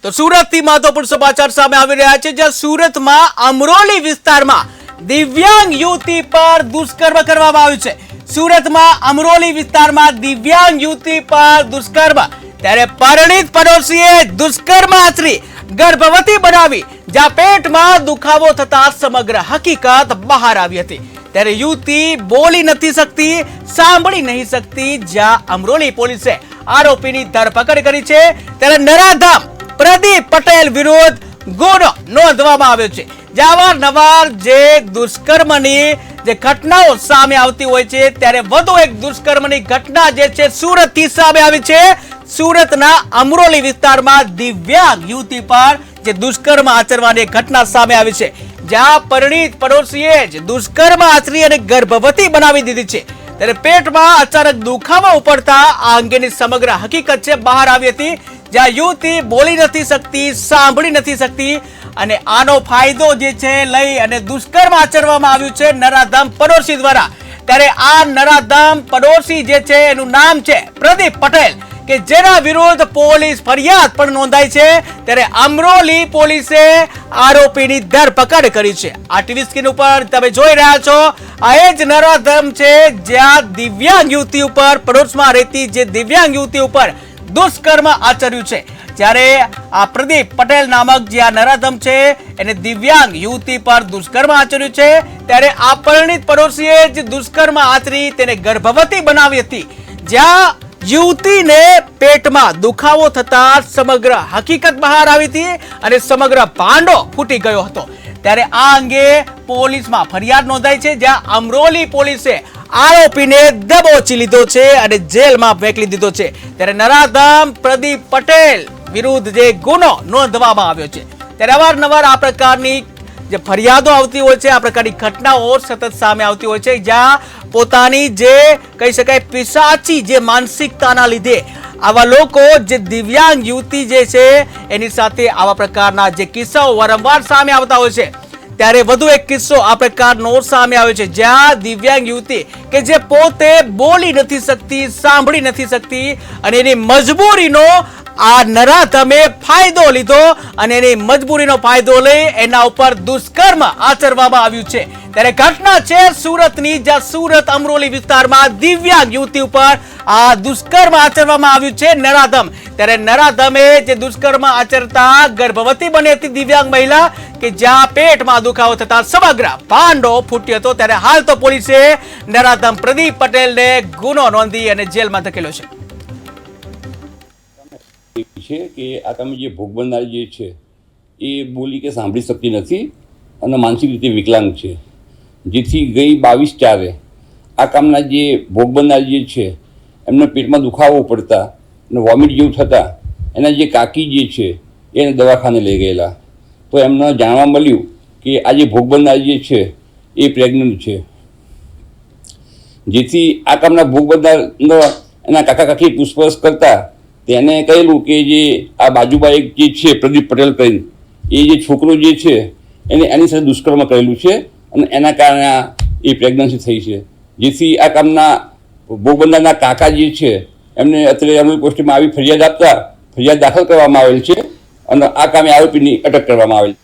તો સુરતથી મહત્વપૂર્ણ સમાચાર સામે આવી રહ્યા છે, જ્યાં સુરતમાં અમરોલી વિસ્તારમાં દિવ્યાંગ યુવતી પર દુષ્કર્મ કરવામાં આવ્યું છે। સુરતમાં અમરોલી વિસ્તારમાં દિવ્યાંગ યુવતી પર દુષ્કર્મ, ત્યારે પરિણીત પડોશીએ દુષ્કર્મ આચરી ગર્ભવતી બનાવી, જ્યાં પેટમાં દુખાવો થતા સમગ્ર હકીકત બહાર આવી હતી। ત્યારે યુવતી બોલી નથી શકતી, સાંભળી નહીં શકતી, જ્યાં અમરોલી પોલીસે આરોપીની ધરપકડ કરી છે। ત્યારે નરાધામ પ્રદીપ પટેલ વિરુદ્ધ ગુનો નોંધવામાં આવ્યો છે। અવારનવાર જે દુષ્કર્મની જે ઘટનાઓ સામે આવતી હોય છે, ત્યારે વધુ એક દુષ્કર્મની ઘટના જે છે સુરતથી સામે આવી છે। સુરતના અમરોલી વિસ્તારમાં દિવ્યાંગ યુવતી પર જે દુષ્કર્મ આચરવાની ઘટના સામે આવી છે, જ્યાં પરિણીત પડોશીએ જ દુષ્કર્મ આચરી અને ગર્ભવતી બનાવી દીધી છે। ત્યારે પેટમાં અચાનક દુખાવો ઉપડતા આ અંગેની સમગ્ર હકીકત છે બહાર આવી હતી, જ્યાં યુવતી બોલી નથી શકતી, સાંભળી નથી શકતી, અને આનો ફાયદો જે છે લઈ અને દુષ્કર્મ આચરવામાં આવ્યું છે નરાધામ પડોશી દ્વારા। ત્યારે આ નરાધામ પડોશી જે છે એનું નામ છે પ્રદીપ પટેલ, કે જેના વિરુદ્ધ પોલીસ ફરિયાદ પણ નોંધાઈ છે। ત્યારે અમરોલી પોલીસે આરોપીની ધરપકડ કરી છે। આ ટીવી સ્ક્રીન ઉપર તમે જોઈ રહ્યા છો, આ એ જ નરાધામ છે જ્યાં દિવ્યાંગ યુવતી ઉપર, પડોશમાં રહેતી જે દિવ્યાંગ યુવતી ઉપર દુષ્કર્મ આચર્યું છે। જ્યારે આ પ્રદીપ પટેલ નામક જે આ નરાધમ છે એને દિવ્યાંગ યુવતી પર દુષ્કર્મ આચર્યું છે। ત્યારે આ પરિણીત પડોશીએ જ દુષ્કર્મ આચરી તેને ગર્ભવતી બનાવી હતી, જ્યાં યુવતીને પેટમાં દુખાવો થતા સમગ્ર હકીકત બહાર આવી હતી અને સમગ્ર ભાંડો ફૂટી ગયો હતો। ત્યારે આ અંગે પોલીસમાં ફરિયાદ નોંધાઈ છે, જ્યાં અમરોલી પોલીસે આરોપીને દબોચી લીધો છે અને જેલમાં ફેંકી દીધો છે। ત્યારે નરાધામ પ્રદીપ પટેલ વિરુદ્ધ જે ગુનો નોંધવામાં આવ્યો છે, ત્યારે અવારનવાર આ પ્રકારની જે ફરિયાદો આવતી હોય છે, આ પ્રકારની ઘટનાઓ સતત સામે આવતી હોય છે, જ્યાં પોતાની જે કહી શકાય પિશાચી જે માનસિકતાના લીધે આવા લોકો જે દિવ્યાંગ યુવતી જે છે એની સાથે આવા પ્રકારના જે કિસ્સાઓ વારંવાર સામે આવતા હોય છે। ત્યારે વધુ એક કિસ્સો આ પ્રકારનો સામે આવ્યો છે, જ્યાં દિવ્યાંગ યુવતી કે જે પોતે બોલી નથી શકતી, સાંભળી નથી શકતી, અને એની મજબૂરીનો આ નરાધમે ફાયદો લીધો અને એની મજબૂરીનો ફાયદો લઈ એના ઉપર દુષ્કર્મ આચરવામાં આવ્યું છે। ત્યારે ઘટના છે સુરતની, જ્યાં સુરત અમરોલી વિસ્તારમાં દિવ્યાંગ યુવતી ઉપર આ દુષ્કર્મ આચરવામાં આવ્યું છે નરાધમ। ત્યારે નરાધમે જે દુષ્કર્મ આચરતા ગર્ભવતી બની હતી દિવ્યાંગ મહિલા, કે જ્યાં પેટમાં દુખાવો થતા સમગ્ર ભાંડો ફૂટ્યો હતો। ત્યારે હાલ તો પોલીસે નરાધમ પ્રદીપ પટેલને ગુનો નોંધી અને જેલમાં ધકેલ્યો છે। છે કે આ તમે જે ભોગ બનનાર જે છે એ બોલી કે સાંભળી શકતી નથી અને માનસિક રીતે વિકલાંગ છે, જેથી ગઈ 22/4 આ કામના જે ભોગ બનનાર જે છે એમને પેટમાં દુખાવો પડતા અને વોમિટ જેવું થતાં એના જે કાકી જે છે એને દવાખાને લઈ ગયેલા, તો એમને જાણવા મળ્યું કે આ જે ભોગ બનનાર જે છે એ પ્રેગ્નન્ટ છે, જેથી આ કામના ભોગ બનનાર એના કાકા કાકી પૂછપરછ કરતા તેને કહેલું કે જે આ બાજુમાં એક જે છે પ્રદીપ પટેલ કરીને એ જે છોકરો જે છે એને એની સાથે દુષ્કર્મ કરેલું છે અને એના કારણે એ પ્રેગ્નન્સી થઈ છે, જેથી આ કામના ભોગ બનનારના કાકા જે છે એમને અત્યારે અમરોલી પોસ્ટમાં આવી ફરિયાદ આપતા ફરિયાદ દાખલ કરવામાં આવેલ છે અને આ કામે આરોપીની અટક કરવામાં આવેલ છે।